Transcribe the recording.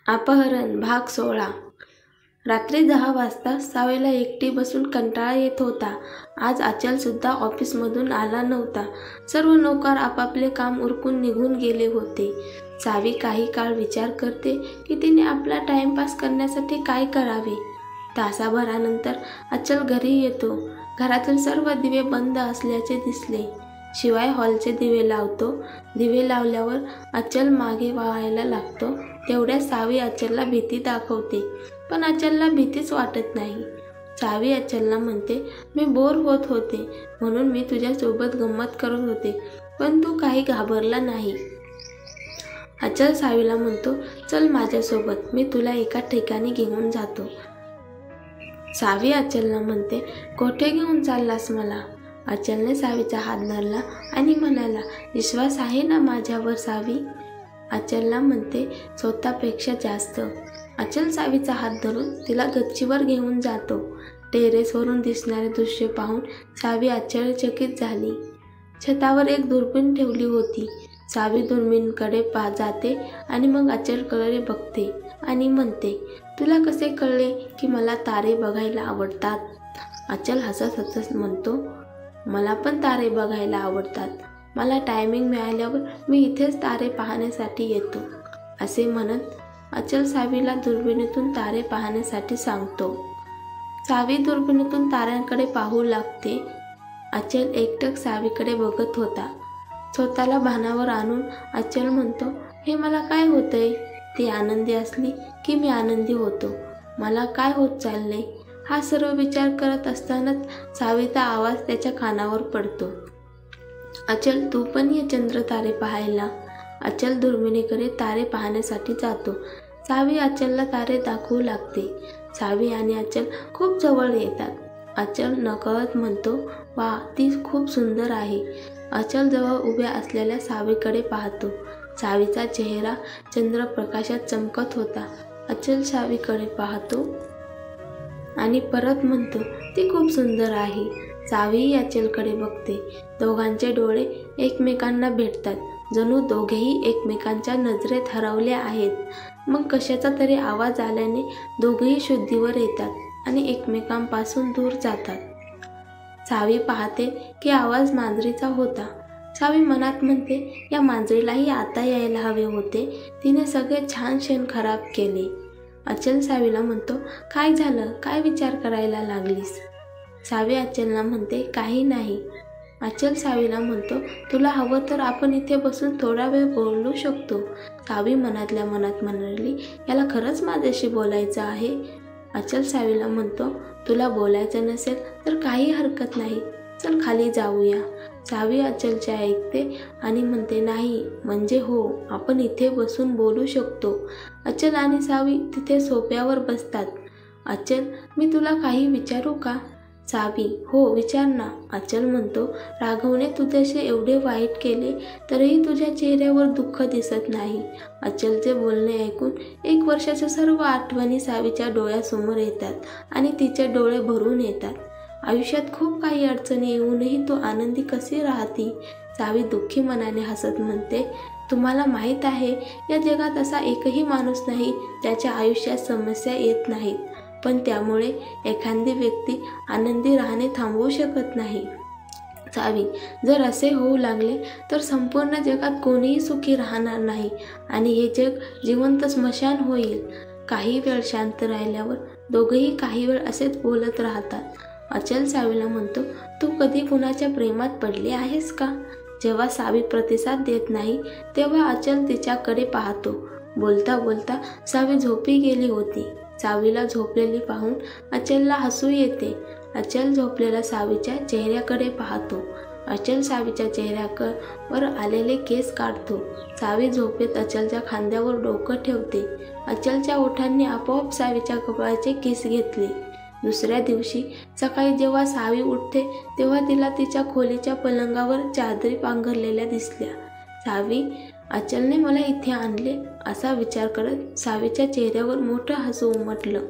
अपहरण भाग 16. रात्री 10 वाजता सावीला एकटी बसून कंटाळा येत होता. आज अचलसुद्धा ऑफिसमधून आला नव्हता. सर्व नौकर आपापले काम उरकून निघून गेले होते. सावी काही काळ विचार करते की तिने आपला टाइमपास करण्यासाठी काय करावे. तासाभरानंतर अचल घरी येतो. घरातील सर्व दिवे बंद असल्याचे दिसले. शिवाय हॉलचे दिवे लावतो. दिवे लावल्यावर अचल मागे वळायला लागतो. तेवढ्या सावी अचलला भीती दाखवते, पण अचलला भीतीच वाटत नाही. सावी अचलला म्हणते, मी बोर होत होते म्हणून मी तुझ्यासोबत गंमत करत होते, पण तू काही घाबरला नाही. अचल सावीला म्हणतो, चल माझ्यासोबत, मी तुला एका ठिकाणी घेऊन जातो. सावी अचलला म्हणते, कोठे घेऊन चाललास मला? अचलने सावीचा हात धरला आणि म्हणाला, विश्वास आहे ना माझ्यावर सावी? अचलला म्हणते, स्वतःपेक्षा जास्त. अचल सावीचा हात धरून तिला गच्चीवर घेऊन जातो. टेरेसवरून दिसणारे दृश्य पाहून सावी आश्चर्यचकित झाली. छतावर एक दुर्बीण ठेवली होती. सावी दुर्बीणकडे जाते आणि मग अचलकडे बघते आणि म्हणते, तुला कसे कळले की मला तारे बघायला आवडतात? अचल हसत हसत म्हणतो, मला पण तारे बघायला आवडतात. मला टायमिंग मिळाल्यावर मी इथेच तारे पाहण्यासाठी येतो. असे म्हणत अचल सावीला दुर्बिणीतून तारे पाहण्यासाठी सांगतो. सावी दुर्बिणीतून ताऱ्यांकडे पाहू लागते. अचल एकटक सावीकडे बघत होता. स्वतःला भानावर आणून अचल म्हणतो, हे मला काय होतंय? ती आनंदी असली की मी आनंदी होतो. मला काय होत चाललंय? हा सर्व विचार करत असतानाच सावीचा आवाज त्याच्या कानावर पडतो. अचल, तू पण ये चंद्र तारे पाहायला. अचल दुर्बिणीकडे तारे पाहण्यासाठी जातो. सावी अचलला तारे दाखवू लागते. सावी आणि अचल खूप जवळ येतात. अचल नकळत म्हणतो, वा, ती खूप सुंदर आहे. अचल जवळ उभ्या असलेल्या सावीकडे पाहतो. सावीचा चेहरा चंद्रप्रकाशात चमकत होता. अचल सावीकडे पाहतो आणि परत म्हणतो, ती खूप सुंदर आहे. सावी अचलकडे बघते. दोघांचे डोळे एकमेकांना भेटतात. जणू दोघेही एकमेकांच्या नजरेत हरवले आहेत. मग कशाचा तरी आवाज आल्याने दोघेही शुद्धीवर येतात आणि एकमेकांपासून दूर जातात. सावी पाहते की आवाज मांजरीचा होता. सावी मनात म्हणते, या मांजरीलाही आता यायला हवे होते. तिने सगळे छान क्षण खराब केले. अचल सावीला म्हणतो, काय झालं? काय विचार करायला लागलीस? सावी अचलला म्हणते, काही नाही. अचल सावीला म्हणतो, तुला हवं तर आपण इथे बसून थोडा वेळ बोलू शकतो. सावी मनातल्या मनात म्हणाली, याला खरंच माझ्याशी बोलायचं आहे. अचल सावीला म्हणतो, तुला बोलायचं नसेल तर काही हरकत नाही, चल खाली जाऊया. सावी अचलचे ऐकते आणि म्हणते, नाही म्हणजे हो, आपण इथे बसून बोलू शकतो. अचल आणि सावी तिथे सोफ्यावर बसतात. अचल, मी तुला काही विचारू का? सावी, हो विचार ना. अचल म्हणतो, राघवने तुझ्याशी एवढे वाईट केले तरीही तुझ्या चेहऱ्यावर दुःख दिसत नाही. अचलचे बोलणे ऐकून 1 वर्षाच्या सर्व आठवणी सावीच्या डोळ्यासमोर येतात आणि तिचे डोळे भरून येतात. आयुष्यात खूप काही अडचणी येऊनही तू आनंदी कशी राहती? सावी दुःखी मनाने हसत म्हणते, तुम्हाला माहीत आहे, या जगात असा एकही माणूस नाही ज्याच्या आयुष्यात समस्या येत नाहीत, पण त्यामुळे एखादी व्यक्ती आनंदी राहणे थांबवू शकत नाही. सावी, जर असे होऊ लागले तर संपूर्ण जगात कोणीही सुखी राहणार नाही आणि हे जग जिवंत स्मशान होईल. काही वेळ शांत राहिल्यावर दोघेही काही वेळ असेच बोलत राहतात. अचल सावीला म्हणतो, तू कधी कुणाच्या प्रेमात पडली आहेस का? जेव्हा सावी प्रतिसाद देत नाही तेव्हा अचल तिच्याकडे पाहतो. बोलता बोलता सावी झोपी गेली होती. सावीला झोपलेली पाहून अचलला हसू येते. अचल झोपलेल्या सावीच्या चेहऱ्याकडे पाहतो. अचल सावीच्या चेहऱ्यावर आलेले केस काढतो. सावी झोपेत अचलच्या खांद्यावर डोकं ठेवते. अचलच्या ओठांनी आपोआप सावीच्या कपाळाचे किस घेतले. दुसऱ्या दिवशी सकाळी जेव्हा सावी उठते तेव्हा तिला तिच्या खोलीच्या पलंगावर चादरी पांघरलेल्या दिसल्या. सावी, अचलने मला इथे आणले असा विचार करत सावीच्या चेहऱ्यावर मोठं हसू उमटलं.